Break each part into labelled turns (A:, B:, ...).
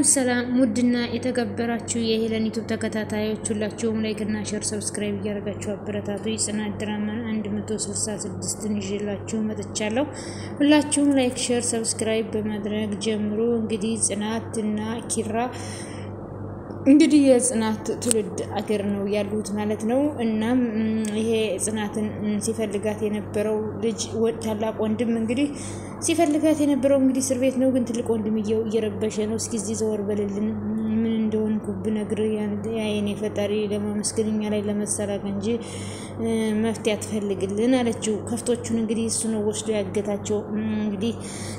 A: ሰላም ሙድና የተከበራችሁ የሄለን ዩቲዩብ ተከታታዮች ሁላችሁም ላይክ እና ሼር ሰብስክራይብ ያደርጋችሁ አበረታቱ። ጽናት ድራማ 166 ይዤላችሁ መጥቻለሁ። ሁላችሁም ላይክ ሼር ሰብስክራይብ በማድረግ ጀምሩ። እንግዲህ ጽናትና ኪራ እንግዲህ የጽናት ትውልድ አገር ነው ያሉት ማለት ነው። እናም ይሄ ጽናትን ሲፈልጋት የነበረው ልጅ ታላቅ ወንድም እንግዲህ ሲፈልጋት የነበረው እንግዲህ እስር ቤት ነው። ግን ትልቅ ወንድምየው እየረበሸ ነው። እስኪ እዚህ ዘወር በልልን ምን እንደሆንኩ ብነግር ያኔ ፈጣሪ ለማመስገንኛ ላይ ለመሰራቅ እንጂ መፍትያ ትፈልግልን አለችው። ከፍቶቹን እንግዲህ እሱ ነው ወስዶ ያገታቸው። እንግዲህ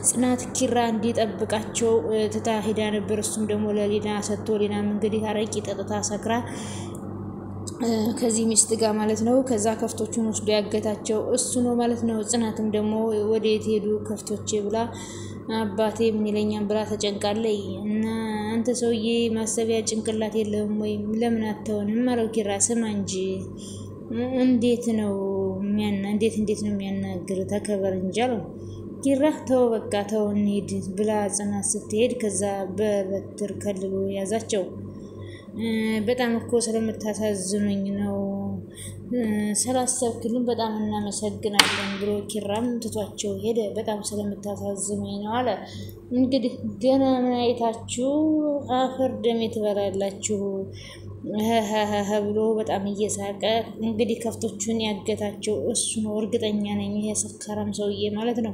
A: ጽናት ኪራ እንዲጠብቃቸው ትታ ሄዳ ነበር። እሱም ደግሞ ለሊና ሰጥቶ ሊናም እንግዲህ አረቂ ጠጥታ ሰክራ ከዚህ ሚስት ጋር ማለት ነው ከዛ ከፍቶቹን ወስዶ ያገታቸው እሱ ነው ማለት ነው። ጽናትም ደግሞ ወዴት ሄዱ ከፍቶቼ ብላ አባቴ ምን ይለኛል ብላ ተጨንቃለች። እና አንተ ሰውዬ ማሰቢያ ጭንቅላት የለህም ወይ ለምን አትሆንም አለው ኪራ። ስማ እንጂ እንዴት ነው የሚያናግር ተከበር እንጂ አለው ኪራ። ተው በቃ ተው እንሂድ ብላ ጽናት ስትሄድ ከዛ በበትር ከልሎ ያዛቸው። በጣም እኮ ስለምታሳዝኑኝ ነው ስላሰብክልን በጣም እናመሰግናለን ብሎ ኪራም ትቷቸው ሄደ። በጣም ስለምታሳዝኑኝ ነው አለ። እንግዲህ ገና ምን አይታችሁ አፈር ደም ትበላላችሁ ብሎ በጣም እየሳቀ እንግዲህ ከፍቶቹን ያገታቸው እሱ ነው እርግጠኛ ነኝ ይሄ ሰካራም ሰውዬ ማለት ነው።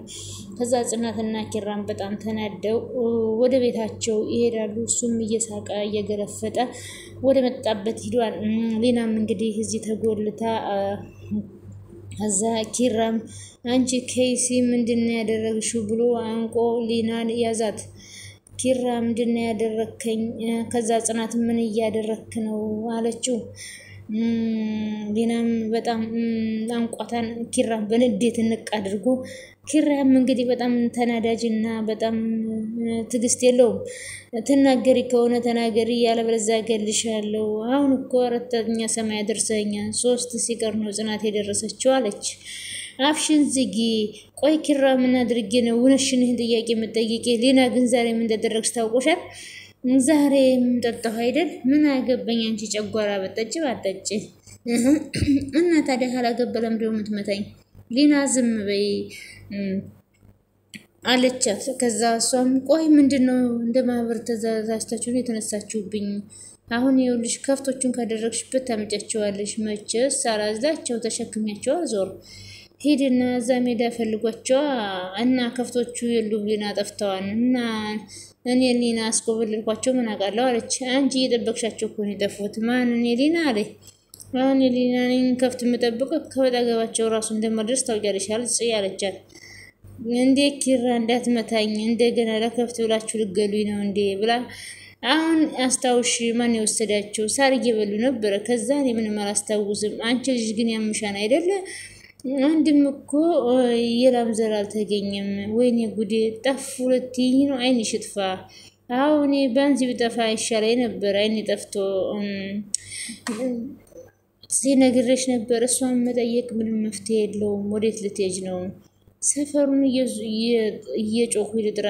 A: ከዛ ጽናትና ኪራም በጣም ተናደው ወደ ቤታቸው ይሄዳሉ። እሱም እየሳቀ እየገለፈጠ ወደ መጣበት ሄዷል። ሊናም እንግዲህ እዚህ ተጎልታ እዛ ኪራም አንቺ ከይሲ ምንድነው ያደረግሽው ብሎ አንቆ ሊናን ያዛት። ኪራ ምንድነው ያደረከኝ? ከዛ ጽናት ምን እያደረክ ነው አለችው። ሊናም በጣም አንቋታን ኪራም በንዴት እንቅ አድርጎ ኪራም እንግዲህ በጣም ተናዳጅና በጣም ትግስት የለውም። ተናገሪ ከሆነ ተናገሪ ያለበለዚያ እገልሻለሁ። አሁን እኮ አራተኛ ሰማይ ደርሰኛል 3 ሲቀር ነው ጽናት የደረሰችው አለች። አፍሽን ዝጊ። ቆይ ኪራ ምን አድርጌ ነው ወነሽንህን ጥያቄ መጠየቄ? ሊና ግን ዛሬ ምን እንደደረግሽ ታውቆሻል? ዛሬ ምንጠጣሁ አይደል? ምን አገባኝ አንቺ ጨጓራ በጠጭ ባጠጭ እና ታዲያ ካላገበለም ደግሞ የምትመታኝ? ሊና ዝም በይ አለቻት። ከዛ እሷም ቆይ ምንድነው እንደ ማህበር ተዛዛችሁኝ የተነሳችሁብኝ? አሁን ይኸውልሽ ከፍቶቹን ካደረግሽበት ታመጫቸዋለሽ። መቼስ አላዛቸው ተሸክሚያቸው ዞር ሄድና እዛ ሜዳ ፈልጓቸው እና ከፍቶቹ የሉም ሊና ጠፍተዋል። እና እኔ ሊና አስቆብልኳቸው ምን አውቃለሁ አለች። አንቺ እየጠበቅሻቸው እኮ ነው የጠፉት። ማን? እኔ ሊና አለ። አሁን ሊና ነኝ ከፍት የምጠብቀው ከወጣገባቸው ራሱ እንደማድረስ ታውቂያለሽ አለቻት። እንዴ ኪራ እንዳትመታኝ እንደገና ለከፍት ብላችሁ ልገሉኝ ነው እንዴ ብላ አሁን አስታውሽ ማን የወሰዳቸው? ሳር እየበሉ ነበረ። ከዛ እኔ ምንም አላስታውስም። አንቺ ልጅ ግን ያምሻን አይደለ? አንድም እኮ የላም ዘር አልተገኘም። ወይኔ ጉዴ ጠፉ ሁለትኝ ነው። አይንሽ ይጥፋ። አሁን ባንዚ ቢጠፋ ይሻለኝ ነበር። አይኔ ጠፍቶ ሲነግርሽ ነበር። እሷን መጠየቅ ምንም መፍትሄ የለውም። ወዴት ልትሄጂ ነው? ሰፈሩን እየጮሁ ልጥራ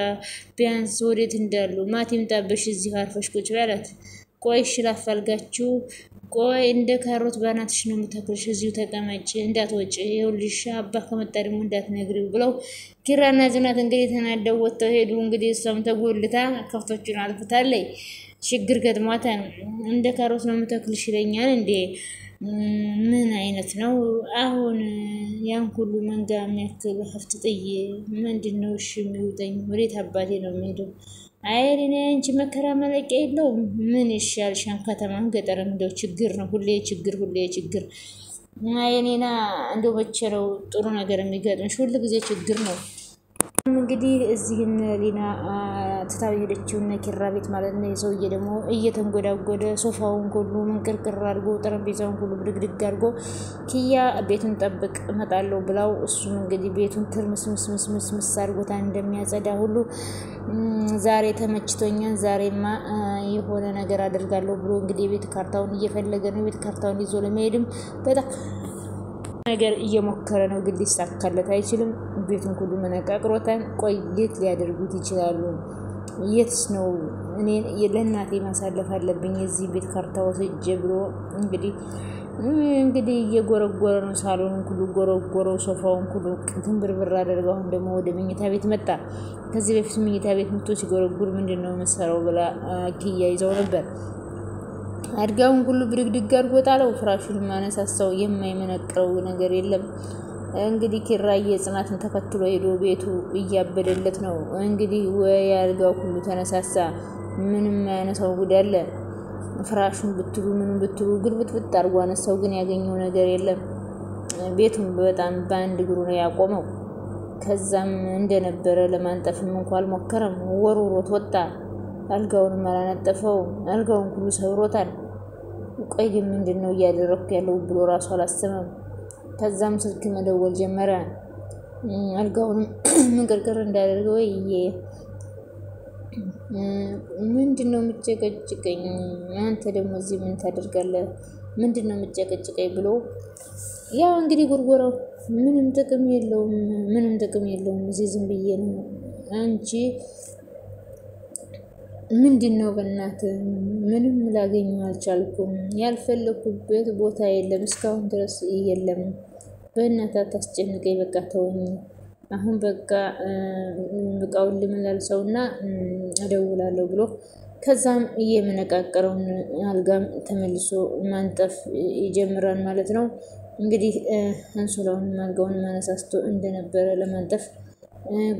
A: ቢያንስ ወዴት እንዳሉ ማቲም ጣበሽ እዚህ አርፈሽ ቁጭ በላት። ቆይ ላፋልጋችሁ። ቆይ እንደ ካሮት ባናትሽ ነው የምታክልሽ። እዚሁ ተቀመጭ እንዳትወጪ። ይኸውልሽ አባ ከመጣ ደግሞ እንዳትነግሪው ብለው ኪራና ጽናት እንግዲህ ተናደው ወጥተው ሄዱ። እንግዲህ እሷም ተጎልታ ከፍቶቹን አልፍታለች። ችግር ገጥሟታል። እንደ ካሮት ነው የምታክልሽ ይለኛል እንዴ? ምን አይነት ነው አሁን? ያን ሁሉ መንጋ የሚያክል ሀብት ጥዬ ምንድነው እሺ የሚውጠኝ? ወዴት አባቴ ነው የምሄደው? አይኔ አንቺ መከራ መለቂያ የለውም። ምን ይሻልሻል? ከተማም ገጠርም እንደው ችግር ነው። ሁሌ ችግር። አይኔና እንደው በቸረው ጥሩ ነገር የሚገጥምሽ ሁሉ ጊዜ ችግር ነው። እንግዲህ እዚህን ሊና ትታው ሄደችው እና ኪራ ቤት ማለት ነው። የሰውዬ ደግሞ እየተንጎዳጎደ ሶፋውን ሁሉ መንቅርቅር አድርጎ ጠረጴዛውን ሁሉ ብድግድግ አድርጎ ኪያ ቤቱን ጠብቅ እመጣለሁ ብላው እሱም እንግዲህ ቤቱን ትርምስምስምስምስ አድርጎታ እንደሚያጸዳ ሁሉ ዛሬ ተመችቶኛል፣ ዛሬማ የሆነ ነገር አደርጋለሁ ብሎ እንግዲህ የቤት ካርታውን እየፈለገ ነው። የቤት ካርታውን ይዞ ለመሄድም በጣም ነገር እየሞከረ ነው። ግን ሊሳካለት አይችልም። ቤቱን ሁሉ መነቃቅሮታል። ቆይ ሊያደርጉት ይችላሉ? የትስ ነው እኔ ለእናቴ ማሳለፍ አለብኝ እዚህ ቤት ካርታ ወስጄ ብሎ እንግዲህ እየጎረጎረ ነው። ሳሎኑን ሁሉ ጎረጎረው፣ ሶፋውን ሁሉ ትንብርብር አደረገው። አሁን ደግሞ ወደ መኝታ ቤት መጣ። ከዚህ በፊት መኝታ ቤት መጥቶ ሲጎረጉር ምንድነው መሰራው ብላ ኪያ ይዘው ነበር። አድጋውን ሁሉ ብድግድግ አድርጎ ጣለው። ፍራሹን ማነሳሳው የማይመነቅረው ነገር የለም። እንግዲህ ኪራዬ ጽናትን ተከትሎ ሄዶ ቤቱ እያበደለት ነው። እንግዲህ ወይ አልጋው ሁሉ ተነሳሳ። ምንም ያነሳው ጉድ አለ። ፍራሹን ብትሉ ምን ብትሉ ግልብጥብጥ አድርጎ አነሳው፣ ግን ያገኘው ነገር የለም። ቤቱን በጣም በአንድ እግሩ ነው ያቆመው። ከዛም እንደነበረ ለማንጠፍም እንኳን አልሞከረም። ወርውሮት ወጣ። አልጋውን አላነጠፈው። አልጋውን ሁሉ ሰብሮታል። ቆይ ግን ምንድነው እያደረኩ ያለው ብሎ ራሱ አላሰበም። ከዛም ስልክ መደወል ጀመረ። አልጋውን ምንቅርቅር እንዳደረገው ምንድነው የምትጨቀጭቀኝ? አንተ ደግሞ እዚህ ምን ታደርጋለህ? ምንድነው የምትጨቀጭቀኝ ብሎ ያው እንግዲህ ጉርጉራው ምንም ጥቅም የለውም። እዚህ ዝም ብዬ ነው። አንቺ ምንድነው በእናትህ? ምንም ላገኘው አልቻልኩም። ያልፈለኩበት ቦታ የለም፣ እስካሁን ድረስ የለም። በእናትህ አታስጨንቀኝ፣ በቃ ተወኝ። አሁን በቃ እቃውን ልመላልሰውና እደውላለሁ ብሎ ከዛም እየመነቃቀረውን አልጋም ተመልሶ ማንጠፍ ይጀምራል ማለት ነው። እንግዲህ አንሶላውን አልጋውን ማነሳስቶ እንደነበረ ለማንጠፍ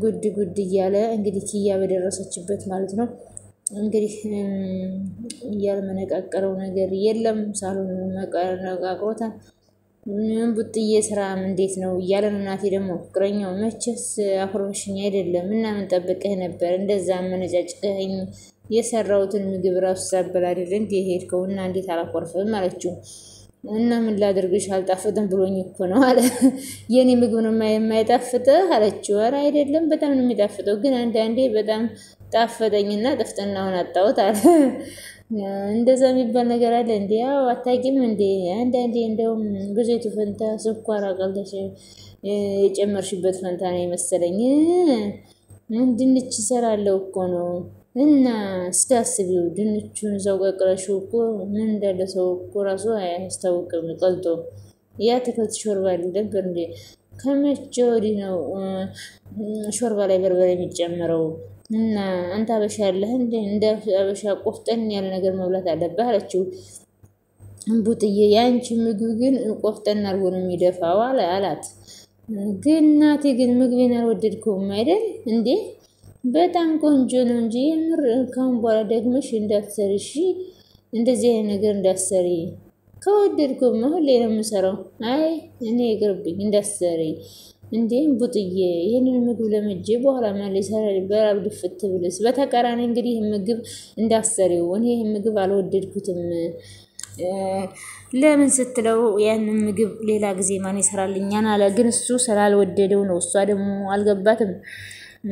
A: ጉድ እያለ እንግዲህ ኪያ በደረሰችበት ማለት ነው። እንግዲህ ያልመነቃቀረው ነገር የለም። ሳሎኑን መነቃቅሮታል። ምን ቡጥዬ ስራም እንዴት ነው እያለ ነው። እናቴ ደግሞ ፍቅረኛው መቼስ አፍሮሽኝ አይደለም እና ምን ጠብቀህ ነበር? እንደዛ መነጫጭቀኝ የሰራውትን ምግብ ራሱ ሳበላ አይደል እንዴ ሄድከው? እና እንዴት አላኮርፍም አለችው። እና ምን ላድርግሽ አልጣፍጥም ብሎኝ እኮ ነው አለ። የኔ ምግብ ነው የማይጣፍጥህ አለችው። ኧረ አይደለም በጣም ነው የሚጣፍጠው፣ ግን አንዳንዴ በጣም ጣፈጠኝና ጥፍጥናውን አጣሁት አለ። እንደዛ የሚባል ነገር አለ እንዴ? ያው አታውቂም እንዴ? አንዳንዴ እንደውም ብዙቱ ፈንታ ስኳር አቀልተሽ የጨመርሽበት ፈንታ ነው የመሰለኝ። ድንች እሰራለሁ እኮ ነው። እና እስካስቢው ድንቹን እዛው ቀቅለሽው እኮ ምን እንዳለ ሰው እኮ ራሱ አያስታውቅም ቀልጦ። የአትክልት ሾርባ ነበር እንዴ? ከመቼ ወዲህ ነው ሾርባ ላይ በርበሬ የሚጨምረው? እና አንተ አበሻ ያለህ እንደ አበሻ ቆፍጠን ያለ ነገር መብላት አለብህ አለችው። ቡጥዬ ያንቺ ምግብ ግን ቆፍጠን አድርጎ ነው የሚደፋው አላት። ግን እናቴ ግን ምግቤን አልወደድከውም አይደል እንዴ? በጣም ቆንጆ ነው እንጂ የምር ካሁን በኋላ ደግመሽ እንዳትሰሪ እሺ፣ እንደዚህ አይነት ነገር እንዳትሰሪ። ከወደድከውማ ሁሌ ነው የምሰራው። አይ እኔ ይቅርብኝ እንዳትሰሪ እንዴ ቡጥዬ። ይህንን ምግብ ለምጄ በኋላ ማለት ይሰራል በራብ ድፍት ብልስ። በተቃራኒ እንግዲህ ምግብ እንዳትሰሪው። እኔ ምግብ አልወደድኩትም። ለምን ስትለው ያንን ምግብ ሌላ ጊዜ ማን ይሰራልኛል አለ። ግን እሱ ስላልወደደው ነው። እሷ ደግሞ አልገባትም።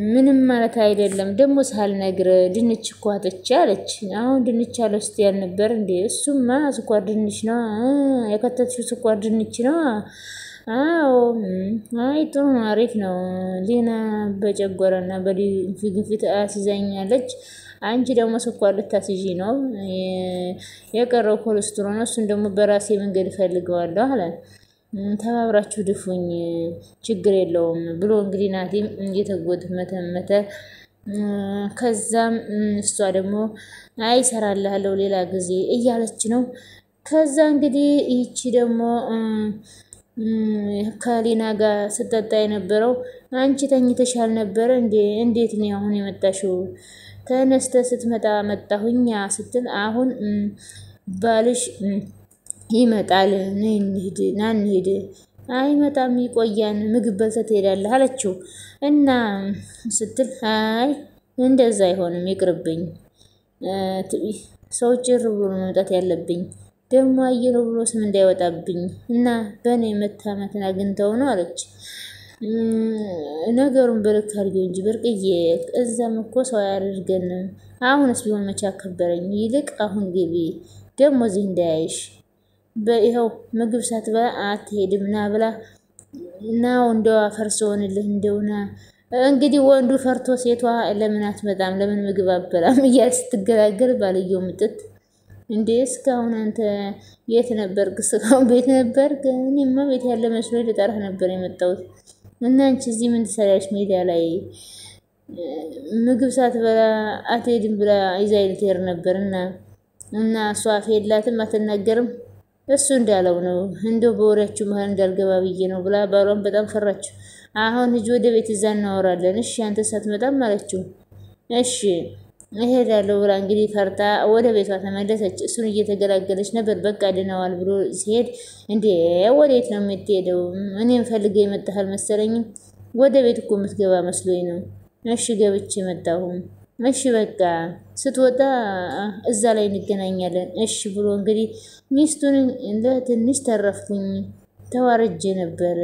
A: ምንም ማለት አይደለም ደግሞ ሳልነግር ድንች እኮ አጥቼ አለች። አሁን ድንች አለ ውስጥ ያልነበር እንዴ? እሱማ ስኳር ድንች ነው የከተትሽው፣ ስኳር ድንች ነው። አዎ አይ ጥሩ አሪፍ ነው። ሊና በጨጓራና በግፊት አስይዛኛለች። አንቺ ደግሞ ስኳር ልታስይዢ ነው። የቀረው ኮሌስትሮል ነው። እሱን ደግሞ በራሴ መንገድ እፈልገዋለሁ አለ። ተባብራችሁ ድፉኝ ችግር የለውም ብሎ እንግዲህ ናቲም እየተጎተመተ ከዛም እሷ ደግሞ አይ እሰራልሃለሁ ሌላ ጊዜ እያለች ነው። ከዛ እንግዲህ ይቺ ደግሞ ከሊና ጋር ስትጠጣ የነበረው አንቺ ተኝተሻል ነበር እንዴ? እንዴት ነው አሁን የመጣሽው? ተነስተ ስትመጣ መጣሁኛ ስትል አሁን ባልሽ ይመጣል ና እንሂድ። አይመጣም ይቆያን፣ ምግብ በልተህ ትሄዳለህ አለችው። እና ስትል አይ እንደዛ አይሆንም ይቅርብኝ፣ ሰው ጭር ብሎ መምጣት ያለብኝ ደግሞ አየነው ብሎ ስም እንዳይወጣብኝ እና በእኔ መታመትን አግኝተው ነው አለች። ነገሩን በልክ አድርጌው እንጂ ብርቅዬ እዛም እኮ ሰው አያደርገንም። አሁንስ ቢሆን መቼ አከበረኝ። ይልቅ አሁን ግቢ ደግሞ እዚህ እንዳያይሽ። በይኸው ምግብ ሳትበላ አትሄድም ና ብላ ናው እንደው አፈርሶንልህ እንደውና እንግዲህ ወንዱ ፈርቶ ሴቷ ለምን አትመጣም ለምን ምግብ አበላም እያለች ስትገላገል ባልየው ምጥት እንዴ እስካሁን አንተ የት ነበርክ? እስካሁን ቤት ነበርክ? እኔማ ቤት ያለ መስሎኝ ልጠራህ ነበር የመጣሁት። እና አንቺ እዚህ ምን ትሰሪያለሽ ሜዳ ላይ? ምግብ ሳትበላ አትሄድም ብላ ይዛኝ ልትሄድ ነበርና እና እሷ አፍ የላትም አትናገርም። እሱ እንዳለው ነው እንደው በወሬያችሁ መሀል እንዳልገባ ብዬ ነው ብላ ባሏን በጣም ፈራችው። አሁን ልጅ ወደ ቤት እዛ እናወራለን እሺ አንተ ሳትመጣም አለችው። እሺ እሄዳለሁ ብላ እንግዲህ ፈርታ ወደ ቤቷ ተመለሰች። እሱን እየተገላገለች ነበር። በቃ ድነዋል ብሎ ሲሄድ እንዴ ወዴት ነው የምትሄደው? እኔም ፈልጌ የመጣህ አልመሰለኝም። ወደ ቤት እኮ የምትገባ መስሎኝ ነው። እሺ ገብቼ መጣሁ። እሺ በቃ ስትወጣ እዛ ላይ እንገናኛለን። እሺ ብሎ እንግዲህ ሚስቱን ለትንሽ ተረፍኩኝ ተዋርጄ ነበር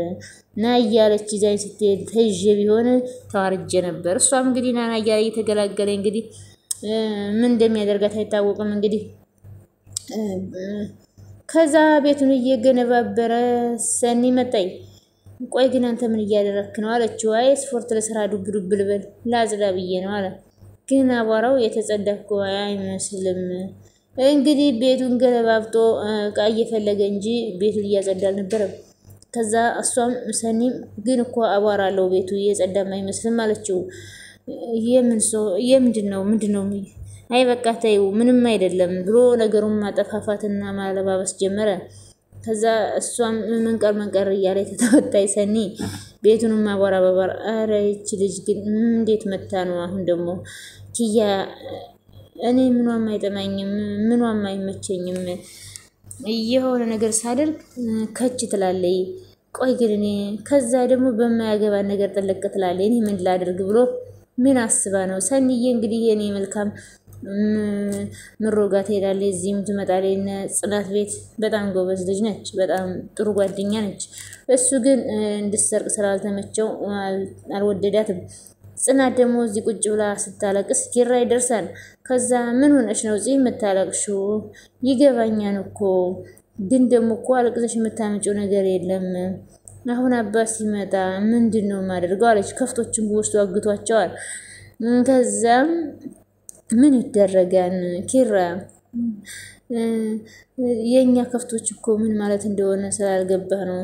A: ና እያለች ይዛኝ ስትሄድ ተይዤ ቢሆን ተዋርጄ ነበር። እሷም እንግዲህ ናና እያለ እየተገላገለ እንግዲህ ምን እንደሚያደርጋት አይታወቅም። እንግዲህ ከዛ ቤቱን እየገነባበረ ሰኒ መጣይ። ቆይ ግን አንተ ምን እያደረክ ነው አለችው። አይ ስፖርት ለስራ ዱብ ዱብ ልበል ላጽዳ ብዬ ነው አለ። ግን አቧራው የተጸዳ እኮ አይመስልም። እንግዲህ ቤቱን ገነባብጦ እቃ እየፈለገ እንጂ ቤቱን እያጸዳ አልነበረም። ከዛ እሷም ሰኒም ግን እኮ አቧራ አለው ቤቱ እየጸዳም አይመስልም አለችው። ምንድነው? አይ በቃ ተይው ምንም አይደለም ብሎ ነገሩን ማጠፋፋትና ማለባበስ ጀመረ። ከዛ እሷም መንቀር እያለች ተተወጣይ ሰኒ ቤቱንም አቧራ በባር አረ እቺ ልጅ ግን እንዴት መታ ነው አሁን ደግሞ ኪያ እኔ ምኗም አይጠማኝም ምኗም አይመቸኝም የሆነ ነገር ሳደርግ ከች ትላለይ። ቆይ ግን እኔ ከዛ ደግሞ በማያገባ ነገር ጥልቅ ትላለይ እኔ ምን ላድርግ ብሎ ምን አስባ ነው? ሰኒዬ እንግዲህ የኔ መልካም ምሮጋ ትሄዳለች እዚህም ትመጣለች ጽናት ቤት በጣም ጎበዝ ልጅ ነች። በጣም ጥሩ ጓደኛ ነች። እሱ ግን እንድሰርቅ ስላልተመቸው አልወደዳትም። ጽናት ደግሞ እዚህ ቁጭ ብላ ስታለቅስ ኪራ ይደርሳል። ከዛ ምን ሆነሽ ነው እዚህ የምታለቅሽው? ይገባኛል እኮ ግን ደግሞ እኮ አልቅሰሽ የምታመጪው ነገር የለም። አሁን አባስ ሲመጣ ምንድነው ማድረገው አለች። ከፍቶችን በውስጡ አግቷቸዋል። ከዛም ምን ይደረጋል ኪራ የኛ ከፍቶች እኮ ምን ማለት እንደሆነ ስላልገባ ነው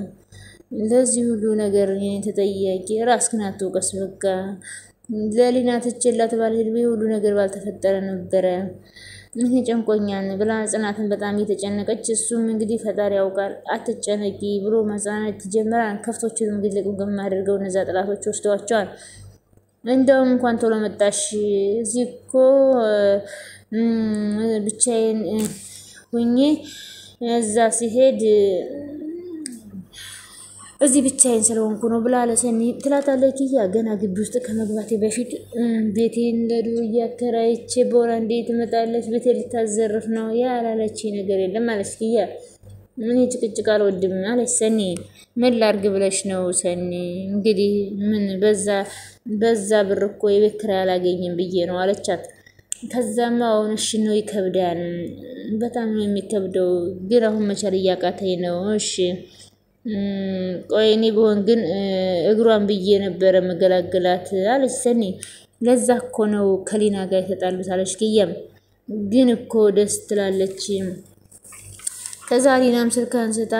A: ለዚህ ሁሉ ነገር እኔ ተጠያቂ ራስህን አትወቀስ። በቃ ለሊና ትችላት ባልሄድ ሁሉ ነገር ባልተፈጠረ ነበር። እኔ ጨንቆኛል ብላ ጽናትን በጣም እየተጨነቀች እሱም እንግዲህ ፈጣሪ ያውቃል አትጨነቂ ብሎ ማጽናናት ጀመራል። ከፍቶቹንም እንግዲህ ለቁም አድርገው እነዛ ጥላቶች ወስደዋቸዋል። እንደውም እንኳን ቶሎ መጣሽ እዚህ እኮ ብቻዬን ሆኜ እዛ ሲሄድ እዚህ ብቻዬን ስለሆንኩ ነው ብላ ለሰኒ ትላታለች። ኪያ ገና ግቢ ውስጥ ከመግባቴ በፊት ቤቴን ለዱርዬ አከራይቼ በወራ እንዴት ትመጣለች? ቤቴ ልታዘርፍ ነው ያላለች ነገር የለም ማለት ኪያ ምን ጭቅጭቅ አልወድም አለች ሰኒ። ምን ላርግ ብለሽ ነው ሰኒ? እንግዲህ ምን በዛ ብር እኮ የቤት ኪራይ አላገኝም ብዬ ነው አለቻት። ከዛማ አሁን እሺ ነው ይከብዳል፣ በጣም ነው የሚከብደው፣ ግን አሁን መቻል እያቃተኝ ነው። እሺ ቆይ እኔ ብሆን ግን እግሯን ብዬ ነበረ መገላገላት አለች ሰኒ። ለዛ እኮ ነው ከሊና ጋር የተጣሉት አለች ኪያም። ግን እኮ ደስ ትላለች። ከዛ ሊናም ስልክ አንስታ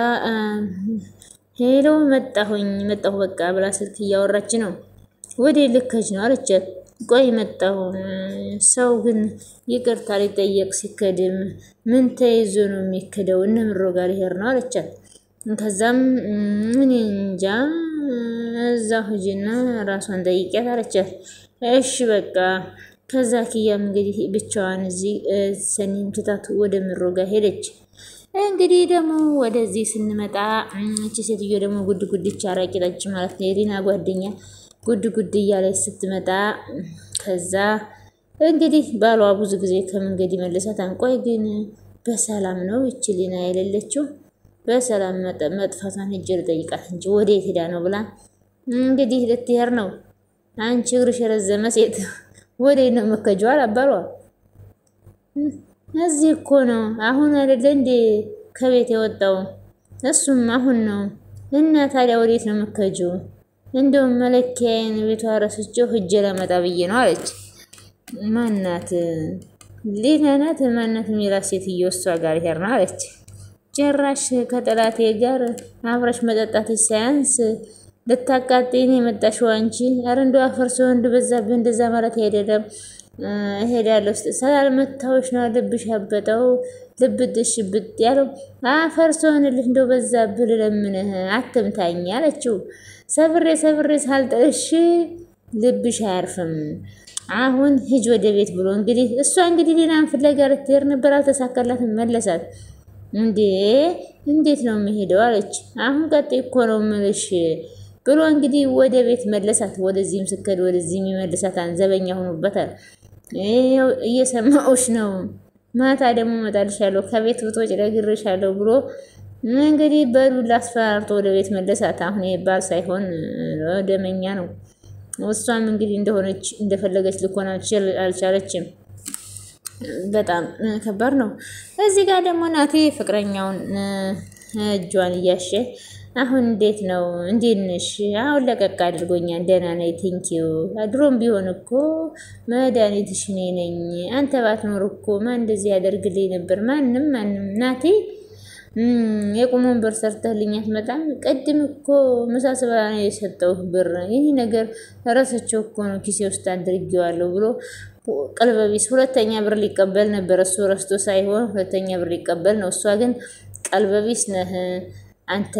A: ሄሎ መጣሁ በቃ ብላ ስልክ እያወራች ነው። ወደ ልከች ነው አለቻት። ቆይ መጣሁ ሰው ግን ይቅርታ ሊጠየቅ ሲከድም ምን ተይዞ ነው የሚከደው? እነ ምሮ ጋር ይሄር ነው አለቻት። ከዛም ምን እንጃ እዛ ሂጂና ራሷን ጠይቂያት አለቻት። እሺ በቃ ከዛ ኪያም እንግዲህ ብቻዋን እዚህ ሰኒን ትታት ወደ ምሮ ጋር ሄደች። እንግዲህ ደግሞ ወደዚህ ስንመጣ እቺ ሴትዮ ደግሞ ጉድ ይቻራቂለች ማለት ነው። የሪና ጓደኛ ጉድ እያለች ስትመጣ ከዛ እንግዲህ ባሏ ብዙ ጊዜ ከመንገድ ይመልሳት። አንቆይ ግን በሰላም ነው እቺ ሊና የሌለችው? በሰላም መጥፋቷን ሂጅ ልጠይቃት እንጂ ወዴት ሄዳ ነው ብላ እንግዲህ ልትሄድ ነው። አንቺ እግርሽ የረዘመ ሴት ወዴት ነው የምትከጂው አባሏ። እዚህ እኮ ነው አሁን አይደለ እንዴ ከቤት የወጣው? እሱም አሁን ነው። እና ታዲያ ወዴት ነው የምትከጂው? እንደውም መለኪያዬን ቤቷ ረስቼው ሂጅ ለመጣ ብዬ ነው አለች። ማናት ሌላ ናት ማናት የሚላት ሴትዮ እሷ ጋር ይሄር ነው አለች። ጭራሽ ከጠላቴ ጋር አብረሽ መጠጣት ሳያንስ ልታቃጥይኝ የመጣሽው አንቺ። ኧረ እንደው አፈር ሰው ወንድ በዛብህ እንደዛ ማለት አይደለም። እሄዳለሁ ስላልመታሁሽ ነው ልብሽ ያበጠው ልብሽ ብጥ ያለው አፈር ሰው ሆነልሽ እንደው በዛብህ ልለምንህ አትምታኝ አለችው። ሰብሬ ሳልጥልሽ ልብሽ አያርፍም። አሁን ሂጅ ወደ ቤት ብሎ እንግዲህ እሷ እንግዲህ ሌላን ፍለጋ ልትሄድ ነበር አልተሳካላትም። መለሳት። እንዴት ነው የሚሄደው አለች። አሁን ቀጥይ እኮ ነው የምልሽ ብሎ እንግዲህ ወደ ቤት መለሳት። ወደዚህም ስከድ ወደዚህም ይመልሳት። አንዘበኛ ሆኖበታል። ይኸው እየሰማሁሽ ነው። ማታ ደግሞ እመጣልሻለሁ ከቤት ብትወጪ እነግርሻለሁ ብሎ እንግዲህ በዱላ አስፈራርቶ ወደ ቤት መለሳት። አሁን ይባል ሳይሆን ደመኛ ነው። እሷም እንግዲህ እንደሆነች እንደፈለገች ልኮና አልቻለችም። በጣም ከባድ ነው። እዚህ ጋር ደግሞ ናቲ ፍቅረኛውን እጇን እያሸ አሁን እንዴት ነው እንዴት ነሽ? አሁን ለቀቅ አድርጎኛል ደህና ነኝ ቴንኪዩ። ድሮም ቢሆን እኮ መድኃኒትሽ እኔ ነኝ። አንተ ባትኖር እኮ ማን እንደዚህ ያደርግልኝ ነበር? ማንም ናቲ የቁም ወንበር ሰርተህልኝ አትመጣም? ቅድም እኮ ምሳ ስበላ ነው የሰጠሁህ ብር። ይህ ነገር ረሰቸው እኮ ነው ኪሴ ውስጥ አድርጌዋለሁ ብሎ ቀልበቢስ ሁለተኛ ብር ሊቀበል ነበር። እሱ ረስቶ ሳይሆን ሁለተኛ ብር ሊቀበል ነው። እሷ ግን ቀልበቢስ ነህ አንተ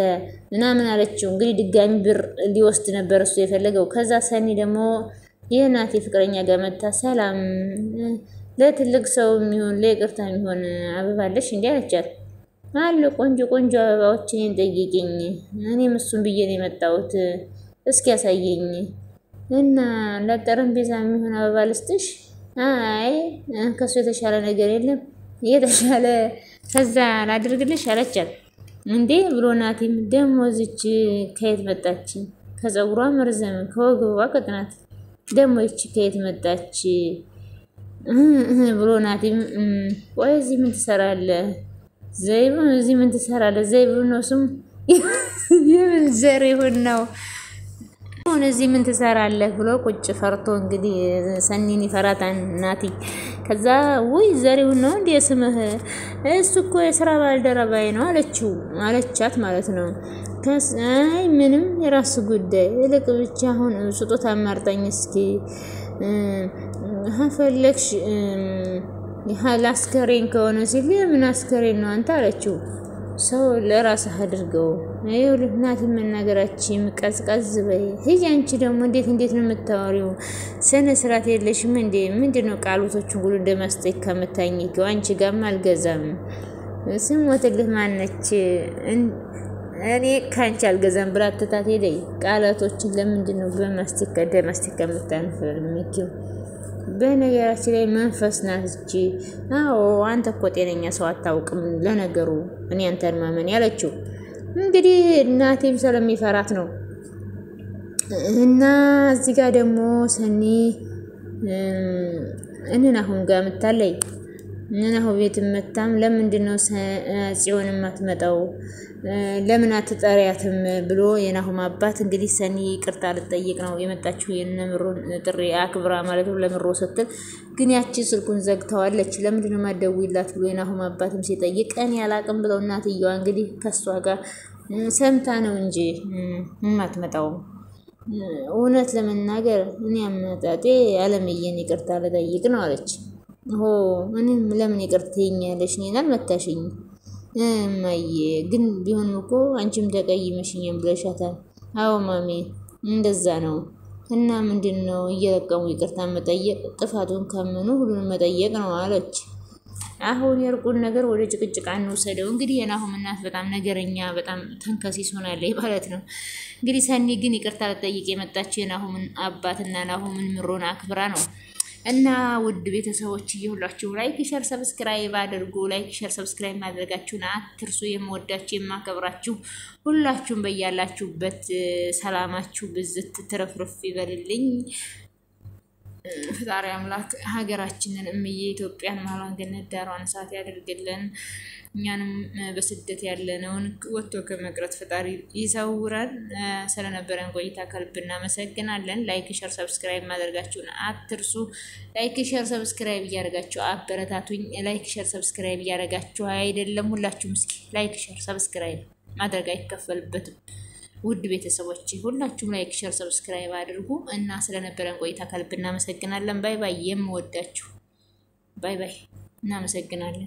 A: ምናምን አለችው። እንግዲህ ድጋሚ ብር ሊወስድ ነበር እሱ የፈለገው። ከዛ ሰኒ ደግሞ የናቲ ፍቅረኛ ጋር መታ ሰላም ለትልቅ ሰው የሚሆን ለይቅርታ የሚሆን አበባ አለሽ እንዴ አለቻት። አሉ ቆንጆ አበባዎችን ጠይቂኝ፣ እኔም እሱን ብዬ ነው የመጣሁት፣ እስኪ ያሳየኝ እና ለጠረጴዛ የሚሆን አበባ ልስጥሽ? አይ ከሱ የተሻለ ነገር የለም፣ የተሻለ ከዛ ላድርግልሽ አለቻት። እንዴ ብሎ ናቲም ደግሞ እዚች ከየት መጣች? ከፀጉሯ መርዘም ከወገቧ ቅጥናት ደግሞ ይች ከየት መጣች ብሎ ናቲም ቆይ እዚህ ምን ትሰራለህ? ዘይብሩን እዚህ ምን ትሰራለህ? ዘይብሩን ነው ስሙ። የምን ዘር ይሁን ነው አሁን እዚህ ምን ትሰራለህ ብሎ ቁጭ ፈርቶ እንግዲህ ሰኒን ይፈራታል ናቲ። ከዛ ወይ ዘሪውን ነው እንዴ ስምህ? እሱ እኮ የሥራ ባልደረባዬ ነው አለቻት ማለት ነው። አይ ምንም የራስ ጉዳይ እልቅ ብቻ አሁን ስጦታ ማርጠኝ እስኪ ፈለግሽ ላስከሬን ከሆነ ሲል ምን አስከሬን ነው አንተ አለችው። ሰው ለራስህ አድርገው ይኸውልህ ናቲ መናገራችን ቀዝቀዝ በይ። ሂጂ አንቺ ደግሞ እንዴት ነው የምታወሪው? ስነ ስርዓት የለሽም እንዴ? ምንድነው ቃላቶቹን ሁሉ እንደማስጠይቅ ከምታኝከው? አንቺ ጋርም አልገዛም። ስሞትልህ ማነች? እኔ ካንቺ አልገዛም ብላ ትታት ሄደኝ። ቃላቶችን ለምንድነው በማስጠይቅ ከምታንፈልምኪው? በነገራችን ላይ መንፈስ ናት እቺ። አዎ አንተ እኮ ጤነኛ ሰው አታውቅም ለነገሩ እኔ አንተን ማመን ያለችው እንግዲህ ናቲም ስለሚፈራት ነው። እና እዚህ ጋር ደግሞ ሰኒ አሁን ጋር መጣለይ አሁን ቤት መጣም ለምንድነው ጽዮን ማትመጣው? ለምን አትጠሪያትም ብሎ የናሁም አባት እንግዲህ ሰኒ ይቅርታ ልትጠይቅ ነው የመጣችው። የነምሩን ጥሪ አክብራ ማለት ነው ለምሮ ስትል ግን ያቺ ስልኩን ዘግተዋለች። ለምንድነው ማደውይላት ብሎ የናሁም አባትም ሲጠይቅ እኔ አላቅም ብለው እናትየዋ እንግዲህ ከሷ ጋር ሰምታ ነው እንጂ ማትመጣው። እውነት ለመናገር እኔ አመጣጤ አለምየን ይቅርታ ልጠይቅ ነው አለች። እኔም ለምን ይቅርታ ይኛለሽ? እኔን አልመታሽኝ እማዬ፣ ግን ቢሆን እኮ አንቺም ተቀይመሽኝም ብለሻታል። አዎ ማሜ እንደዛ ነው። እና ምንድነው እየለቀሙ ይቅርታ መጠየቅ? ጥፋቱን ካመኑ ሁሉንም መጠየቅ ነው አለች። አሁን የርቁን ነገር ወደ ጭቅጭቅ አንወሰደው። እንግዲህ የናሁም እናት በጣም ነገረኛ፣ በጣም ተንከሲስ ሆናለች ማለት ነው። እንግዲህ ሰኒ ግን ይቅርታ ልጠይቅ የመጣችው የናሁምን አባትና ናሁምን ምሮን አክብራ ነው። እና ውድ ቤተሰቦች ሁላችሁ ላይክ ሼር ሰብስክራይብ አድርጉ። ላይክ ሼር ሰብስክራይብ ማድረጋችሁን አትርሱ። የምወዳችሁ የማከብራችሁ ሁላችሁም በያላችሁበት ሰላማችሁ ብዝት ትረፍርፍ ይበልልኝ። ፈጣሪ አምላክ ሀገራችንን እምዬ ኢትዮጵያን መሃሏን ገነት ዳሯን እሳት ያደርግልን። እኛንም በስደት ያለነውን ወጥቶ ከመቅረት ፈጣሪ ይሰውራል። ስለነበረን ቆይታ ከልብ እናመሰግናለን። ላይክ፣ ሼር፣ ሰብስክራይብ ማድረጋችሁን አትርሱ። ላይክ፣ ሼር፣ ሰብስክራይብ እያደረጋችሁ አበረታቱኝ። ላይክ፣ ሼር፣ ሰብስክራይብ እያደረጋችሁ አይደለም ሁላችሁም እስኪ ላይክ፣ ሼር፣ ሰብስክራይብ ማድረግ አይከፈልበትም። ውድ ቤተሰቦች ሁላችሁም ላይክ ሼር ሰብስክራይብ አድርጉ እና ስለነበረን ቆይታ ከልብ እናመሰግናለን። ባይ ባይ። የምወዳችሁ ባይ ባይ። እናመሰግናለን።